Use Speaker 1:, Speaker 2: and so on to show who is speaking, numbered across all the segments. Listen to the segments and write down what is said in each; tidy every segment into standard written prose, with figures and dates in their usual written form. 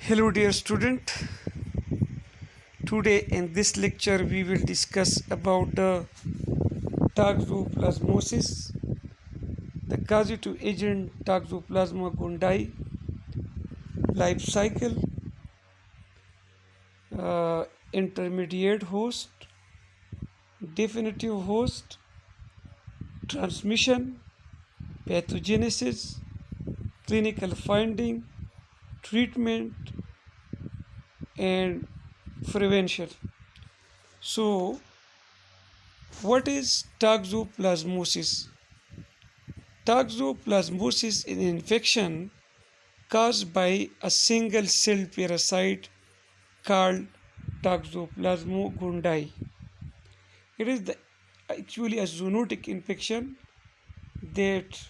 Speaker 1: Hello dear student. Today in this lecture we will discuss about the toxoplasmosis, the causative agent Toxoplasma gondii, life cycle, intermediate host, definitive host, transmission, pathogenesis, clinical finding, treatment and prevention. So what is toxoplasmosis? Toxoplasmosis is an infection caused by a single cell parasite called Toxoplasma gondii. It is actually a zoonotic infection that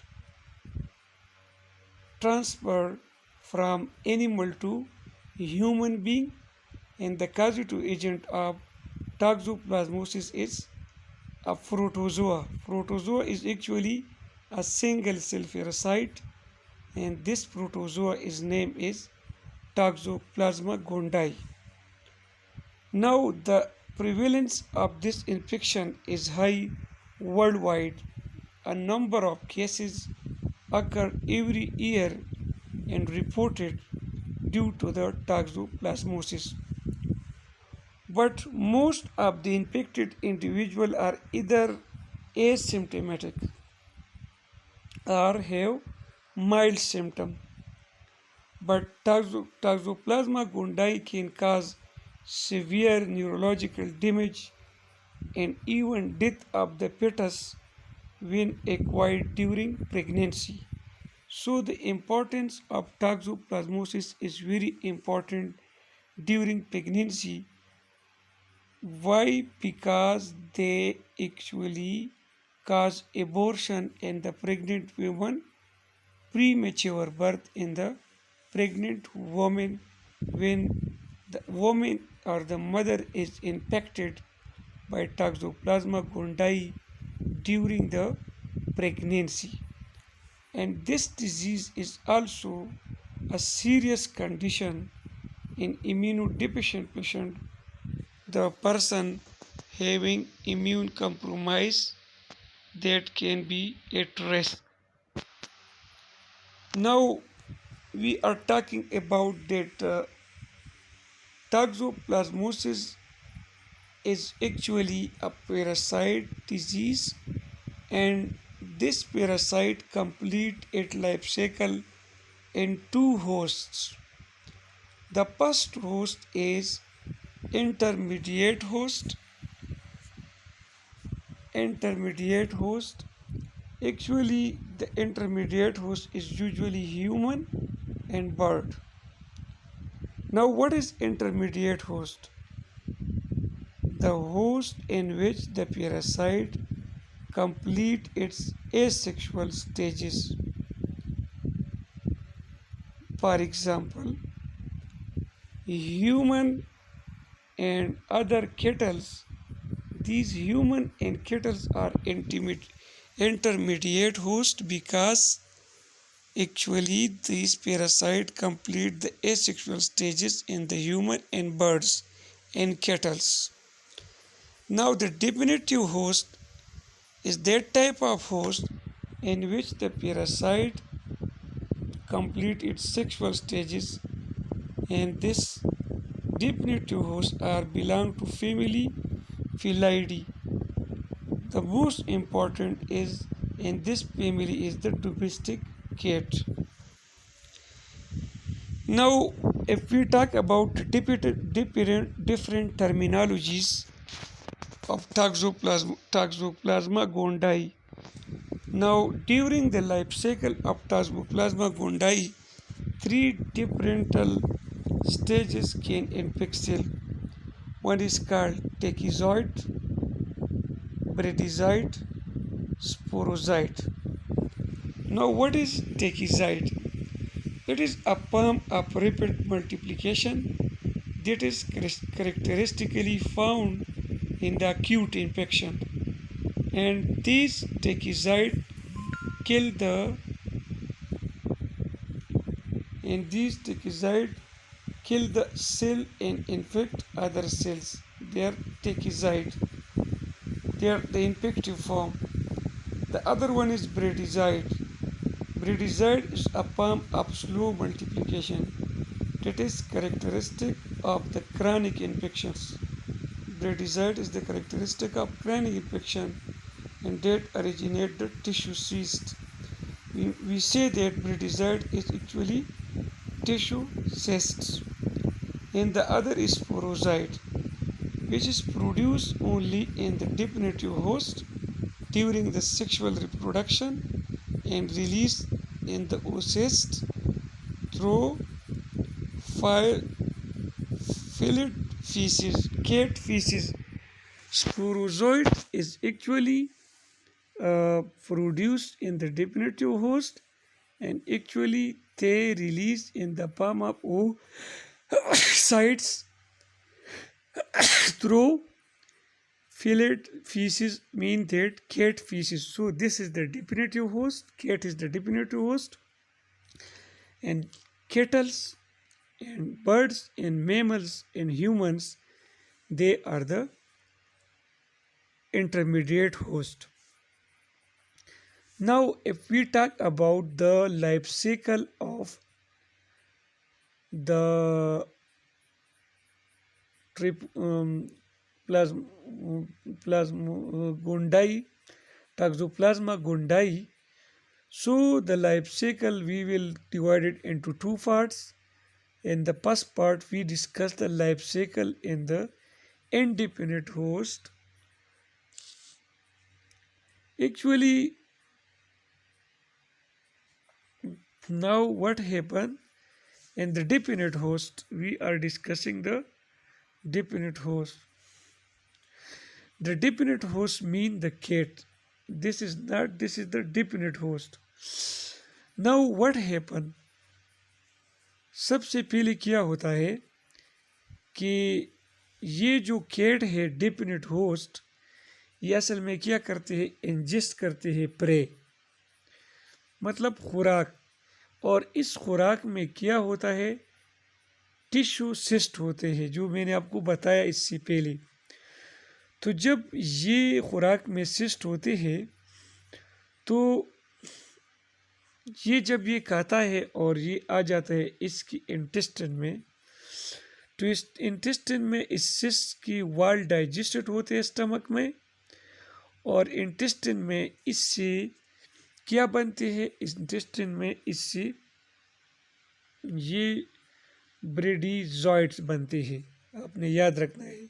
Speaker 1: transfer from animal to human being, and the causative agent of toxoplasmosis is a protozoa. Protozoa is actually a single cell parasite, and this protozoa is name is Toxoplasma gondii. Now the prevalence of this infection is high worldwide. A number of cases occur every year and reported due to the toxoplasmosis. But most of the infected individuals are either asymptomatic or have mild symptoms. But Toxoplasma gondii can cause severe neurological damage and even death of the fetus when acquired during pregnancy. So the importance of toxoplasmosis is very important during pregnancy. Why? Because they actually cause abortion in the pregnant woman, premature birth in the pregnant woman when the woman or the mother is infected by Toxoplasma gondii during the pregnancy. And this disease is also a serious condition in immunodeficient patient, the person having immune compromise that can be at risk. Now we are talking about that toxoplasmosis is actually a parasite disease, and this parasite complete its life cycle in two hosts. The first host is intermediate host. Actually, the intermediate host is usually human and bird. Now, what is intermediate host? The host in which the parasite complete its asexual stages. For example, human and other kettles. These human and kettles are intermediate host because actually these parasites complete the asexual stages in the human and birds and kettles. Now the definitive host is that type of host in which the parasite complete its sexual stages, and this definitive hosts are belong to family Felidae. The most important is in this family is the domestic cat. Now, if we talk about different terminologies of Toxoplasma gondii. Now, during the life cycle of Toxoplasma gondii, three different stages can infect cell. One is called tachyzoid, bradyzoid, sporozoid. Now, what is tachyzoid? It is a form of rapid multiplication that is characteristically found in the acute infection, and these tachyzoid kill the kill the cell and infect other cells. They are tachyside. They are the infective form. The other one is bradyside. Bradyside is a form of slow multiplication that is characteristic of the chronic infections. Bradyside is the characteristic of chronic infection and that originate the tissue cyst. We say that bradyside is actually tissue cysts, and the other is sporozoite, which is produced only in the definitive host during the sexual reproduction and released in the oocyst through filled feces, cat feces. Sporozoite is actually produced in the definitive host and actually they release in the form of oocytes through filled feces, mean that cat feces. So this is the definitive host, cat is the definitive host, and cattle and birds and mammals and humans, they are the intermediate host. Now if we talk about the life cycle of the gondii, Toxoplasma gondii. So the life cycle we will divide it into two parts. In the first part we discuss the life cycle in the independent host. Actually, now what happened in the dependent host? We are discussing the dependent host. The dependent host mean the cat. This is not, this is the dependent host. Now what happened? सबसे पहले क्या होता है कि ये जो cat है dependent host, ये असल में क्या करते हैं, इंजेस्ट करते हैं प्रे, मतलब खुराक, और इस खुराक में क्या होता है, टिश्यू सिस्ट होते हैं जो मैंने आपको बताया इससे पहले। तो जब ये खुराक में सिस्ट होते हैं तो ये जब ये खाता है और ये आ जाता है इसकी इंटेस्टाइन में, तो इस इंटेस्टाइन में इस सिस्ट की वाल डाइजेस्टेड होते हैं स्टमक में, और इंटेस्टाइन में इससे क्या बनते हैं, इंटेस्टाइन में इससे ये ब्रेडीजॉइड्स बनते हैं, आपने याद रखना है।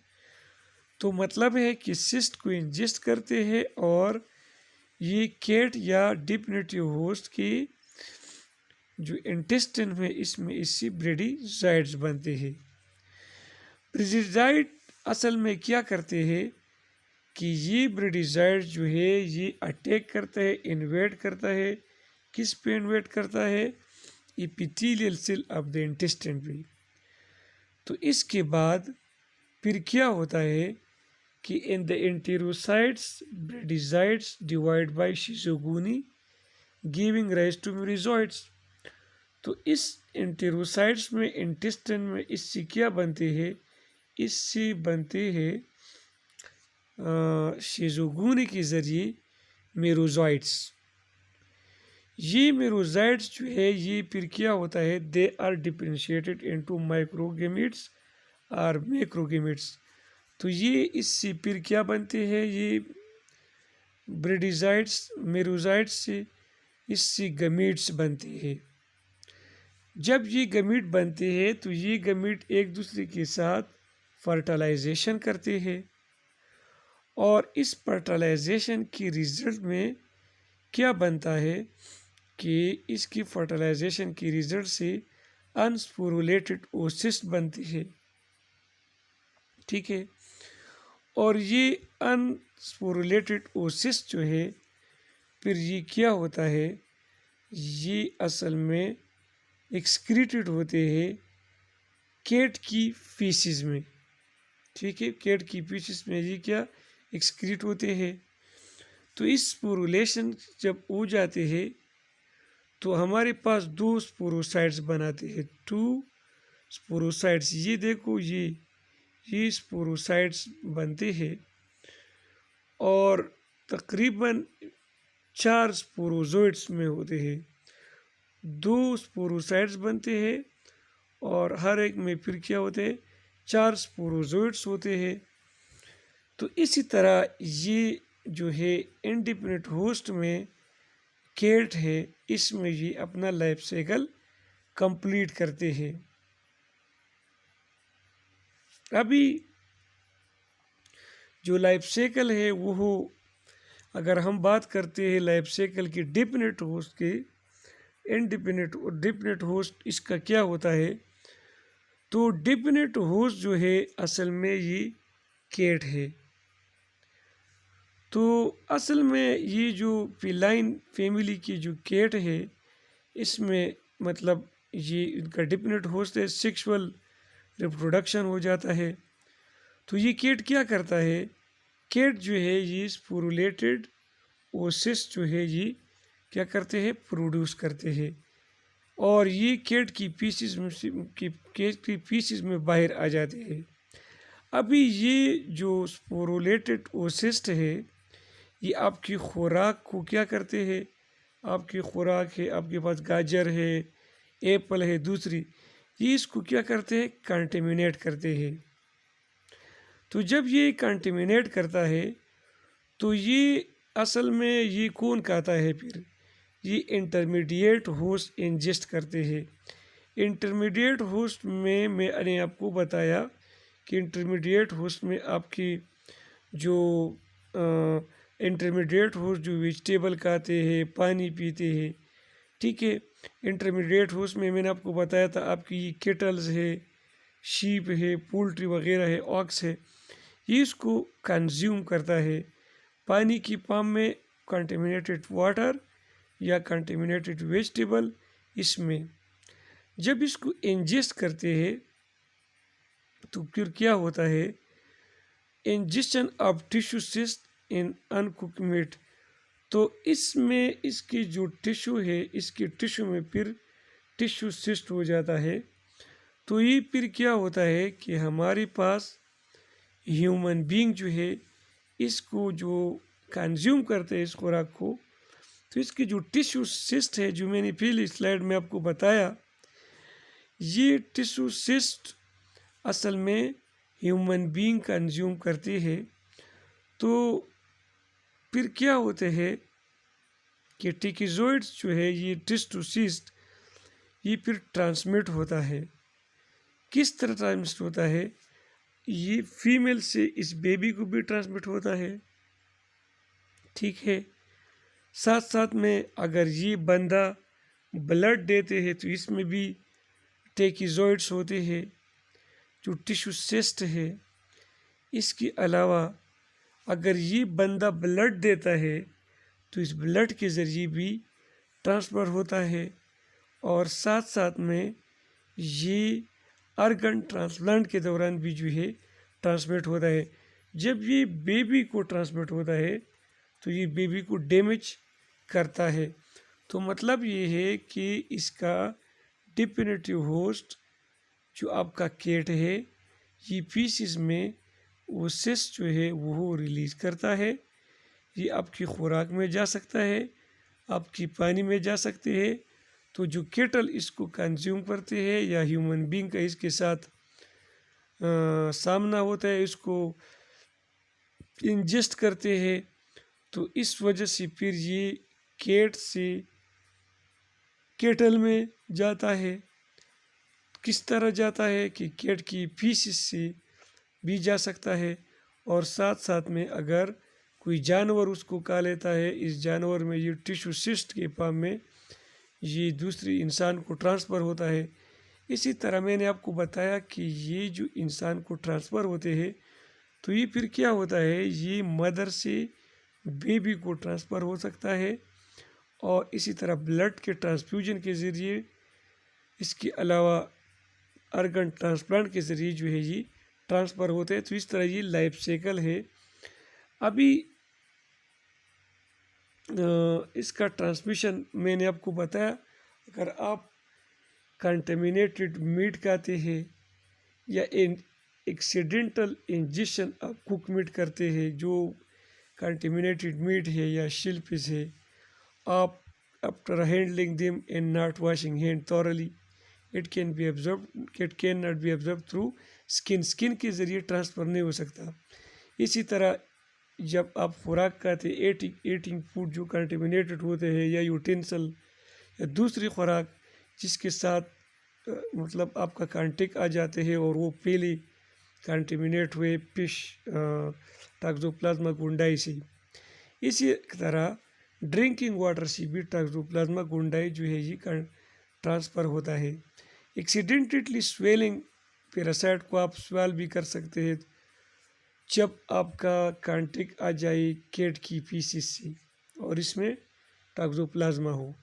Speaker 1: तो मतलब है कि सिस्ट को इंजेस्ट करते हैं और ये कैट या डिफिनेटिव होस्ट की जो इंटेस्टाइन में इसमें इससे ब्रेडीजॉइड्स बनते हैं। ब्रेडीजॉइड असल में क्या करते हैं कि ये ब्रेडीजॉइड जो है ये अटैक करता है, इन्वेड करता है, किस पे इन्वेड करता है, epithelial cell of the intestine पे। तो इसके बाद फिर क्या होता है कि in the enterocytes bradyzoites divide by schizogony giving rise to merozoites. तो इस एंटेरोसाइट्स में इंटेस्टाइन में इससे क्या बनते हैं, इससे बनते हैं शिजोगोनी के ज़रिए मेरोजॉइड्स। ये मेरोजॉइड्स जो है ये फिर क्या होता है, दे आर डिफरेंशिएटेड इनटू माइक्रोगेमिट्स और मैक्रोगेमिट्स। तो ये इससे फिर क्या बनते हैं, ये ब्रेडीजॉइड्स मेरोजॉइड्स से इससे गमीट्स बनते हैं। जब ये गमीट बनते हैं तो ये गमीट एक दूसरे के साथ फर्टिलाइजेशन करते हैं, और इस फर्टिलाइजेशन के रिजल्ट में क्या बनता है कि इसकी फर्टिलाइजेशन के रिजल्ट से अनस्पोरुलेटेड ओसिस्ट बनती है, ठीक है। और ये अनस्पोरुलेटेड ओसिस्ट जो है फिर ये क्या होता है, ये असल में एक्सक्रीटेड होते हैं कैट की फीसिस में, ठीक है। कैट की फीसिस में ये क्या एक्सक्रीट होते हैं। तो इस स्पोरुलेशन जब हो जाते हैं तो हमारे पास दो स्पोरोसाइट्स बनाते हैं, टू स्पोरोसाइट्स। ये देखो ये स्पोरोसाइट्स बनते हैं और तकरीबन 4 स्पोरोजोइट्स में होते हैं। 2 स्पोरोसाइट्स बनते हैं और हर एक में फिर क्या होते हैं, 4 स्पोरोजोइट्स होते हैं। तो इसी तरह ये जो है इंडिपेंडेंट होस्ट में कैट है, इसमें ये अपना लाइफ साइकिल कंप्लीट करते हैं। अभी जो लाइफ साइकिल है वो, अगर हम बात करते हैं लाइफ साइकिल की डिपेंडेंट होस्ट की, इंडिपेंडेंट और डिपेंडेंट होस्ट, इसका क्या होता है, तो डिपेंडेंट होस्ट जो है असल में ये कैट है। तो असल में ये जो फिलाइन फैमिली की जो कैट है, इसमें मतलब ये इनका डिपेंडेंट होस्ट है, सेक्सुअल रिप्रोडक्शन हो जाता है। तो ये कैट क्या करता है, कैट जो है ये स्पोरुलेटेड ओसिस जो है ये क्या करते हैं, प्रोड्यूस करते हैं और ये कैट की पीसीज में कैट की पीसीज में बाहर आ जाते हैं। अभी ये जो स्पोरुलेटेड ओसिस्ट है, ये आपकी खुराक को क्या करते हैं, आपकी खुराक है, आपके पास गाजर है, एप्पल है दूसरी, ये इसको क्या करते हैं, कंटेमिनेट करते हैं। तो जब ये कंटेमिनेट करता है तो ये असल में ये कौन कहता है, फिर ये इंटरमीडिएट होस्ट इंजेस्ट करते हैं। इंटरमीडिएट होस्ट में मैंने आपको बताया कि इंटरमीडिएट होस्ट में आपकी जो इंटरमीडिएट होस्ट जो वेजिटेबल खाते हैं, पानी पीते हैं, ठीक है। इंटरमीडिएट होस्ट में मैंने आपको बताया था आपकी केटल्स है, शीप है, पोल्ट्री वगैरह है, ऑक्स है, ये इसको कंज्यूम करता है पानी की फॉर्म में, कंटेमिनेटेड वाटर या कंटेमिनेटेड वेजिटेबल। इसमें जब इसको इंजेस्ट करते हैं तो फिर क्या होता है, injection of tissue cyst in uncooked meat. तो इसमें इसकी जो टिश्यू है, इसके टिश्यू में फिर टिश्यू सिस्ट हो जाता है। तो ये फिर क्या होता है कि हमारे पास ह्यूमन बीइंग जो है इसको जो कंज्यूम करते हैं इस खुराक को, तो इसकी जो टिश्यू सिस्ट है, जो मैंने पहली स्लाइड में आपको बताया, ये टिश्यू सिस्ट असल में ह्यूमन बीइंग कंज्यूम करते हैं। तो फिर क्या होते हैं कि टिकिजोइड्स जो है ये टिश्यू सिस्ट, ये फिर ट्रांसमिट होता है। किस तरह ट्रांसमिट होता है, ये फीमेल से इस बेबी को भी ट्रांसमिट होता है, ठीक है। साथ साथ में अगर ये बंदा ब्लड देते हैं तो इसमें भी टेकिजोइड्स होते हैं जो टिश्यू सिस्ट है। इसके अलावा अगर ये बंदा ब्लड देता है तो इस ब्लड के ज़रिए भी ट्रांसफ़र होता है और साथ साथ में ये आर्गन ट्रांसप्लांट के दौरान भी जो है ट्रांसमिट होता है। जब ये बेबी को ट्रांसमिट होता है तो ये बेबी को डैमेज करता है। तो मतलब ये है कि इसका डिफिनेटिव होस्ट जो आपका कैट है, ये पीसीस में वो सिस्ट जो है वो रिलीज़ करता है। ये आपकी खुराक में जा सकता है, आपकी पानी में जा सकते हैं। तो जो केटल इसको कंज्यूम करते हैं या ह्यूमन बीइंग का इसके साथ सामना होता है, इसको इंजेस्ट करते हैं, तो इस वजह से फिर ये कैट से केटल में जाता है। किस तरह जाता है कि कैट की फीसिस से भी जा सकता है और साथ साथ में अगर कोई जानवर उसको खा लेता है, इस जानवर में ये टिश्यू सिस्ट के फॉर्म में ये दूसरी इंसान को ट्रांसफ़र होता है। इसी तरह मैंने आपको बताया कि ये जो इंसान को ट्रांसफ़र होते हैं तो ये फिर क्या होता है, ये मदर से बेबी को ट्रांसफ़र हो सकता है और इसी तरह ब्लड के ट्रांसफ्यूजन के ज़रिए, इसके अलावा आर्गन ट्रांसप्लांट के ज़रिए जो है ये ट्रांसफ़र होते हैं। तो इस तरह ये लाइफ साइकिल है। अभी इसका ट्रांसमिशन मैंने आपको बताया, अगर आप कंटेमिनेटेड मीट खाते हैं या एक्सीडेंटल इंजेक्शन आप कुक मीट करते हैं जो कंटेमिनेटेड मीट है या शिल फिश है, आप after handling them and not washing hand thoroughly it can not be observe through skin के ज़रिए ट्रांसफ़र नहीं हो सकता। इसी तरह जब आप खुराक खाते एटिंग फूड जो कंटेमिनेटेड होते हैं या यूटेंसल या दूसरी खुराक जिसके साथ मतलब आपका कांटेक्ट आ जाते हैं और वो पहले कंटेमिनेट हुए फिश टॉक्सोप्लाज्मा गुंडाई से। इसी तरह ड्रिंकिंग वाटर से भी टॉक्सोप्लाज्मा गुंडाई जो है ये ट्रांसफ़र होता है। एक्सीडेंटली स्वेलिंग पैरासाइट को आप स्वेल भी कर सकते हैं जब आपका कांटेक्ट आ जाए कैट की पीसीस से और इसमें टॉक्सोप्लाज्मा हो।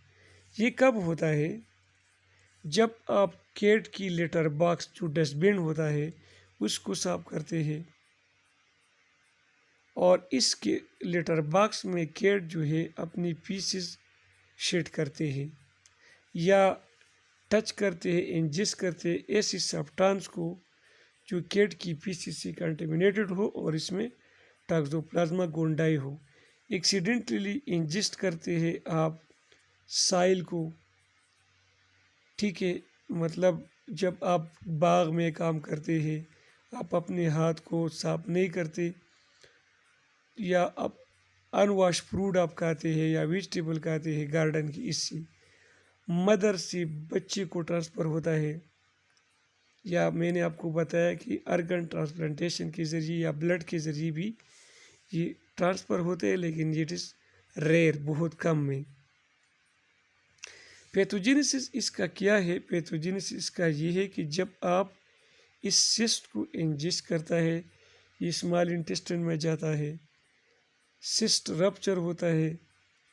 Speaker 1: ये कब होता है? जब आप कैट की लेटर बॉक्स जो डस्टबिन होता है उसको साफ करते हैं और इसके लेटर बॉक्स में कैट जो है अपनी पीसेस शेड करते हैं या टच करते हैं, इंजेस्ट करते हैं ऐसी सब्सटेंस को जो कैट की पीसेस से कंटेमिनेटेड हो और इसमें टॉक्सोप्लाज्मा गोंडाई हो। एक्सीडेंटली इंजेस्ट करते हैं आप साइल को, ठीक है, मतलब जब आप बाग में काम करते हैं आप अपने हाथ को साफ नहीं करते या आप अनवॉश फ्रूट आप खाते हैं या वेजिटेबल खाते हैं गार्डन की, इससे मदर से बच्चे को ट्रांसफ़र होता है। या मैंने आपको बताया कि अर्गन ट्रांसप्लांटेशन के ज़रिए या ब्लड के ज़रिए भी ये ट्रांसफ़र होते हैं, लेकिन इट इज़ रेयर, बहुत कम में। पैथोजेनेसिस इसका क्या है? पैथोजेनेसिस इसका ये है कि जब आप इस सिस्ट को इंजेस्ट करता है, ये स्मॉल इंटेस्टाइन में जाता है, सिस्ट रप्चर होता है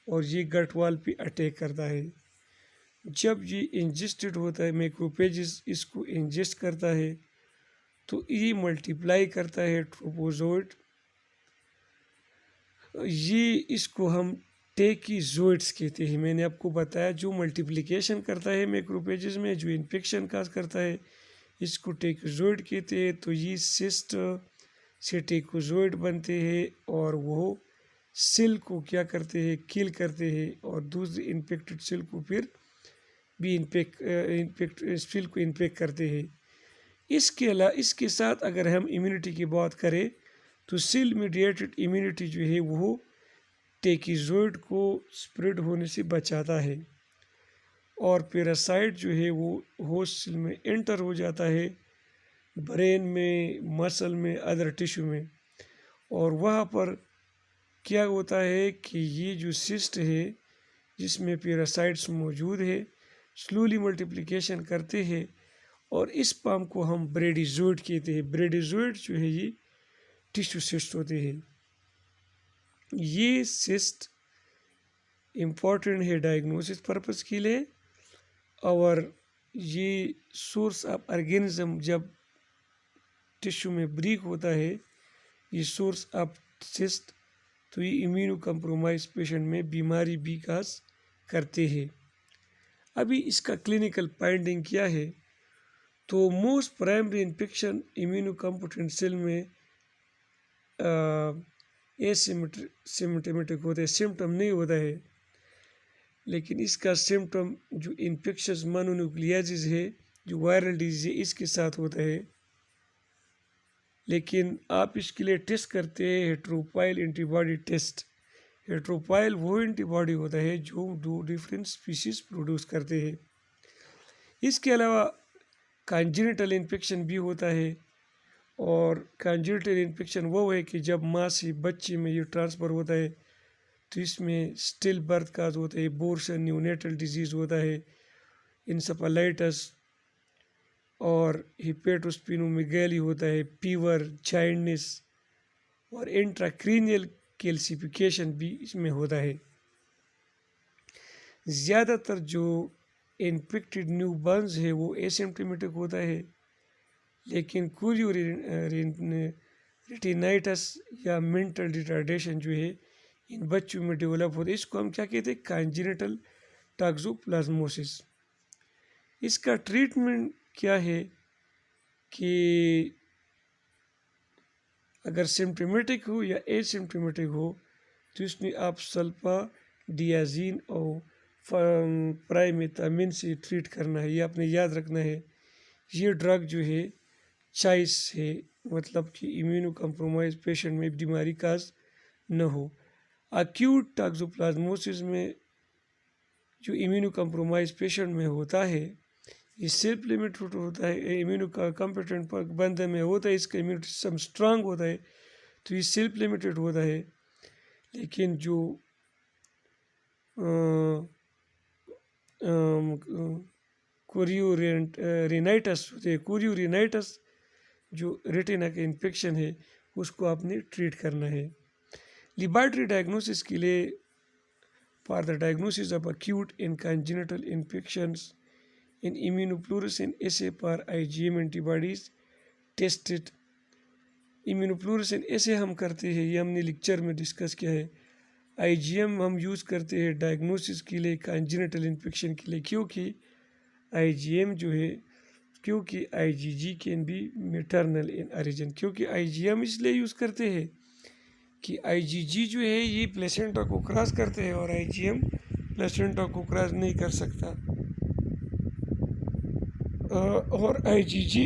Speaker 1: और ये गट वॉल पे अटैक करता है। जब ये इंजेस्टेड होता है, मैक्रोफेजेस इसको इंजेस्ट करता है तो ये मल्टीप्लाई करता है ट्रोपोजोइड, ये इसको हम टेकिजोइड्स कहते हैं। मैंने आपको बताया जो मल्टीप्लिकेशन करता है मैक्रोफेजेस में, जो इन्फेक्शन काज करता है, इसको टेकिजोइड कहते हैं। तो ये सिस्ट से टेकोजोइड बनते हैं और वो सेल को क्या करते हैं, किल करते हैं और दूसरी इन्फेक्टेड सेल को फिर भी इन्फेक्ट सेल को इन्फेक्ट करते हैं। इसके साथ अगर हम इम्यूनिटी की बात करें तो सेल मीडिएटेड इम्यूनिटी जो है वो टेकिजोइड को स्प्रेड होने से बचाता है और पैरासाइट जो है वो होस्ट सेल में एंटर हो जाता है, ब्रेन में, मसल में, अदर टिश्यू में, और वहाँ पर क्या होता है कि ये जो सिस्ट है जिसमें पैरासाइट्स मौजूद है स्लोली मल्टीप्लिकेशन करते हैं और इस पाम को हम ब्रेडिजोइड कहते हैं। ब्रेडिजोइड जो है ये टिश्यू सिस्ट होते हैं। ये सिस्ट इम्पॉर्टेंट है डायग्नोसिस पर्पस के लिए और ये सोर्स ऑफ ऑर्गेनिज्म जब टिश्यू में ब्रेक होता है, ये सोर्स ऑफ सिस्ट, तो ये इम्यूनो कम्प्रोमाइज पेशेंट में बीमारी भी काज करते हैं। अभी इसका क्लिनिकल फाइंडिंग क्या है? तो most primary infection immunocompetent cell में एसिम्टोमेटिक होता है, सिम्टम नहीं होता है, लेकिन इसका सिम्टम जो इन्फेक्शस मोनोन्यूक्लियासिस है जो वायरल डिजीज है इसके साथ होता है। लेकिन आप इसके लिए टेस्ट करते हैं हेट्रोपाइल एंटीबॉडी टेस्ट। हेट्रोपाइल वो एंटीबॉडी होता है जो दो डिफरेंट स्पीशीज प्रोड्यूस करते हैं। इसके अलावा कॉन्जेनिटल इन्फेक्शन भी होता है और कॉन्जेनिटल इन्फेक्शन वो है कि जब माँ से बच्चे में ये ट्रांसफ़र होता है तो इसमें स्टिल बर्थ काज होता है, एबॉर्शन, न्यूनेटल डिजीज़ होता है, इंसेफेलाइटिस और हिपेटोस्पिनोमेगाली होता है, फीवर, जाइंटनेस और इंट्राक्रीनियल कैल्सिफिकेशन भी इसमें होता है। ज़्यादातर जो इन्फेक्टेड न्यू बर्न्स है वो एसिम्प्टोमेटिक होता है, लेकिन रेटिनाइटिस या मेंटल रिटार्डेशन जो है इन बच्चों में डेवलप होता है। इसको हम क्या कहते हैं? Congenital toxoplasmosis. इसका ट्रीटमेंट क्या है कि अगर सिम्टमेटिक हो या एसिम्टमेटिक हो तो इसमें आप सल्फा डियाजीन और प्राइमेथामिन से ट्रीट करना है। ये आपने याद रखना है। ये ड्रग जो है चॉइस है, मतलब कि इम्यूनो कम्प्रोमाइज पेशेंट में बीमारी का न हो। एक्यूट टॉक्सोप्लाज्मोसिस में जो इम्यूनो कम्प्रोमाइज पेशेंट में होता है, ये सेल्फ लिमिटेड होता है। इम्यूनो का कम्पिटेंट बंदे में होता है, इसका इम्यूनिटी सिस्टम स्ट्रांग होता है, तो ये सेल्फ लिमिटेड होता है। लेकिन जो कोरियोरेनाइटस होते हैं, कोरियोरेनाइटस जो रेटिना का इन्फेक्शन है, उसको आपने ट्रीट करना है। लेबोरेटरी डायग्नोसिस के लिए for the diagnosis of acute and congenital infections in immunofluorescent assay for IgM antibodies tested। Immunofluorescent ऐसे हम करते हैं, ये हमने लेक्चर में डिस्कस किया है। IgM हम यूज़ करते हैं डायग्नोसिस के लिए कॉन्जेनिटल इन्फेक्शन के लिए, क्योंकि IgM जो है, क्योंकि IgG can be maternal in origin. क्योंकि IgM इसलिए यूज़ करते हैं कि IgG जो है ये प्लेसेंटा को क्रॉस करते हैं और IgM प्लेसेंटा को क्रॉस नहीं कर सकता। और IgG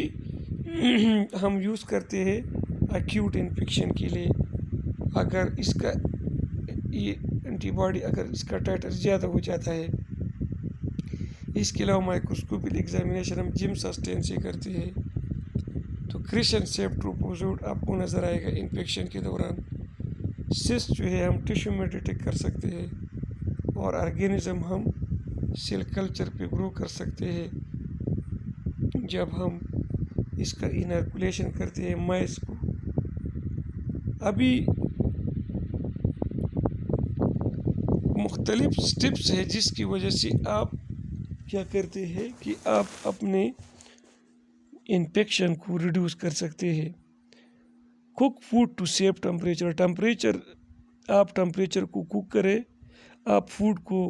Speaker 1: हम यूज़ करते हैं एक्यूट इन्फेक्शन के लिए। अगर इसका ये एंटीबॉडी, अगर इसका टाइटर ज़्यादा हो जाता है। इसके अलावा माइक्रोस्कोपिक एग्जामिनेशन हम जिम सस्टेन से करते हैं, तो क्रिशन सेप ट्रोपोजोड आपको नज़र आएगा इन्फेक्शन के दौरान। सिस्ट जो है हम टिश्यू में डिटेक्ट कर सकते हैं, और ऑर्गेनिज्म हम सेल कल्चर पे ग्रो कर सकते हैं जब हम इसका इनर्कुलेशन करते हैं माइस को। अभी मुख्तलिफ स्टेप्स है जिसकी वजह से आप क्या करते हैं कि आप अपने इन्फेक्शन को रिड्यूस कर सकते हैं। Cook food to save temperature. आप टेम्परेचर को कुक करें, आप फूड को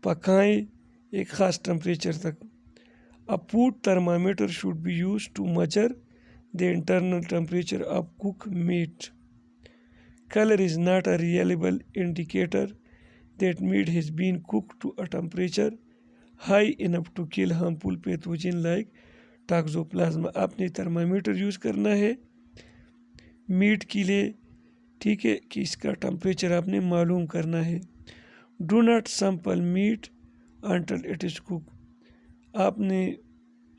Speaker 1: पकाएं एक ख़ास टेम्परेचर तक। A food thermometer should be used to measure the internal temperature of cooked meat. Color is not a reliable indicator that meat has been cooked to a temperature high enough to kill harmful pathogen like toxoplasma. आपने thermometer use करना है meet के लिए, ठीक है, कि इसका temperature आपने मालूम करना है। Do not sample meat until it is cook. आपने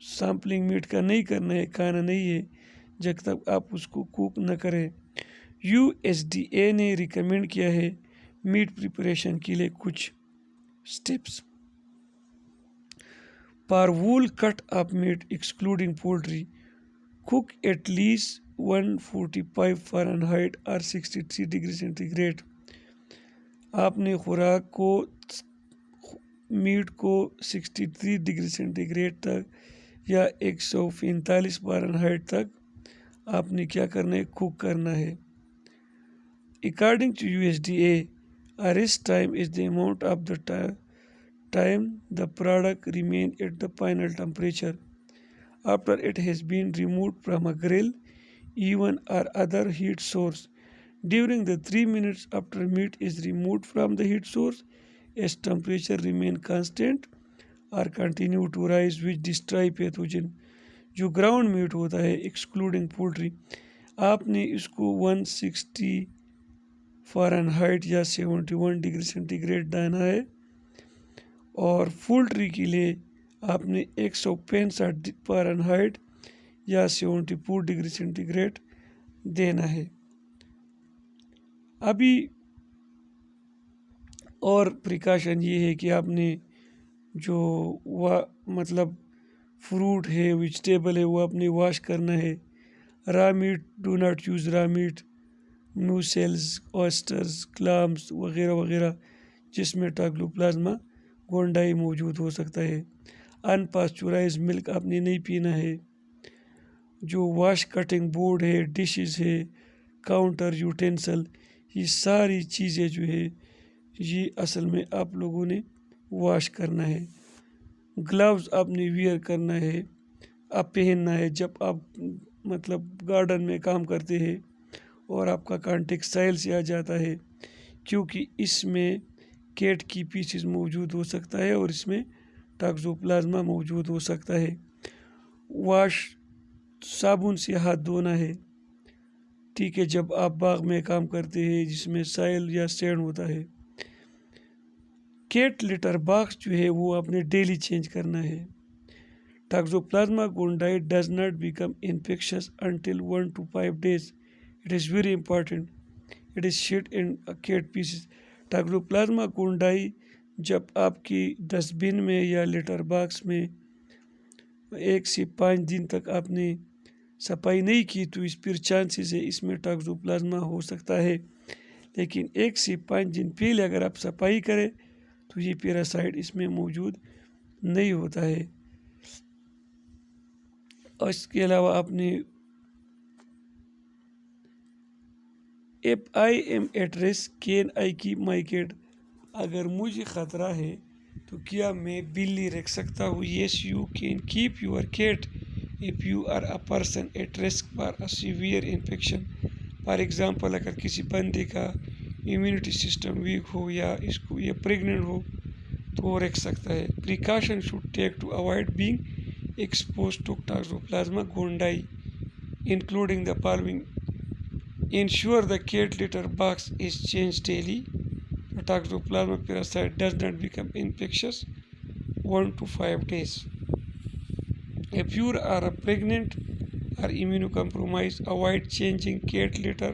Speaker 1: सैम्पलिंग मीट का नहीं करना है, खाना नहीं है जब तक आप उसको कुक न करें। USDA ने रिकमेंड किया है मीट प्रिपरेशन के लिए कुछ steps. For wool cut of meat excluding poultry, cook at least 145 Fahrenheit और 63 डिग्री सेंटीग्रेड। आपने खुराक को मीट को 63 डिग्री सेंटीग्रेड तक या 145 फ़ारेनहाइट तक आपने क्या करना है, कुक करना है। According to USDA, a rest time is the amount of the time the product remain at the final temperature after it has been removed from a grill, oven or other heat source. During the 3 minutes after meat is removed from the heat source, its temperature remain constant or continue to rise which destroy pathogen। जो ground meet होता है excluding poultry, आपने इसको 160 Fahrenheit या 71 degree centigrade डालना है, और poultry के लिए आपने 165 फ़ारेनहाइट या 74 डिग्री सेंटीग्रेड देना है। अभी और प्रिकॉशन ये है कि आपने जो मतलब फ्रूट है, वेजिटेबल है, वो आपने वॉश करना है। रा मीट, डू नॉट यूज़ रा मीट, मूसेल्स, ऑयस्टर्स, क्लाम्स वगैरह वगैरह जिसमें टॉक्सोप्लाज्मा गोंडाई मौजूद हो सकता है। अनपास्चुराइज मिल्क आपने नहीं पीना है। जो वॉश कटिंग बोर्ड है, डिशेस है, काउंटर यूटेंसल, ये सारी चीज़ें जो है ये असल में आप लोगों ने वॉश करना है। ग्लव्स आपने वियर करना है, आप पहनना है जब आप मतलब गार्डन में काम करते हैं और आपका कांटेक्ट साइल से आ जाता है, क्योंकि इसमें कैट की पीसेस मौजूद हो सकता है और इसमें टॉक्सोप्लाज्मा मौजूद हो सकता है। वाश साबुन से हाथ धोना है, ठीक है, जब आप बाग में काम करते हैं जिसमें साइल या सैंड होता है। कैट लिटर बॉक्स जो है वो आपने डेली चेंज करना है। Toxoplasma gondii does not become infectious until 1 to 5 days. It is very important. It is shit in cat pieces. Toxoplasma gondii जब आपकी डस्टबिन में या लिटर बॉक्स में 1 से 5 दिन तक आपने सफाई नहीं की तो इस फिर चांसेस है इसमें टॉक्सोप्लाज्मा हो सकता है। लेकिन 1 से 5 दिन पहले अगर आप सफाई करें तो ये पैरासाइट इसमें मौजूद नहीं होता है। और इसके अलावा आपने if I am at risk can I keep my cat, अगर मुझे ख़तरा है तो क्या मैं बिल्ली रख सकता हूँ। Yes you can keep your cat if you are a person at risk for a severe infection. For example अगर किसी बंदे का इम्यूनिटी सिस्टम वीक हो या इसको ये प्रेग्नेंट हो तो वो रख सकता है। Precaution should take to avoid being exposed to Toxoplasma gondii, including the following. Ensure the cat litter box is changed daily. The Toxoplasma parasite does not become infectious 1 to 5 days. If you are pregnant or immunocompromised, avoid changing cat litter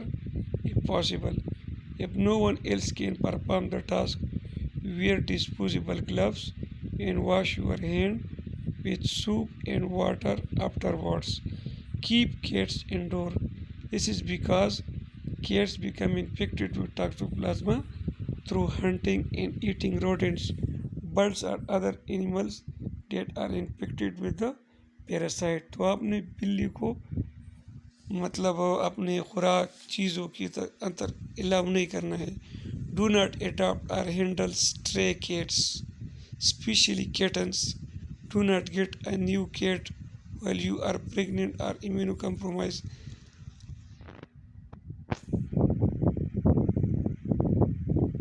Speaker 1: if possible. If no one else can perform the task, wear disposable gloves and wash your hand with soap and water afterwards. Keep cats indoor. This is because cats become infected with toxoplasma through hunting and eating rodents, birds or other animals that are infected with the parasite. तो आपने बिल्ली को मतलब अपने खुराक चीज़ों की अंतर अलाउ नहीं करना है। डू नॉट अडॉप्ट और handle stray cats, specially kittens. Do not get a new cat while you are pregnant or immunocompromised.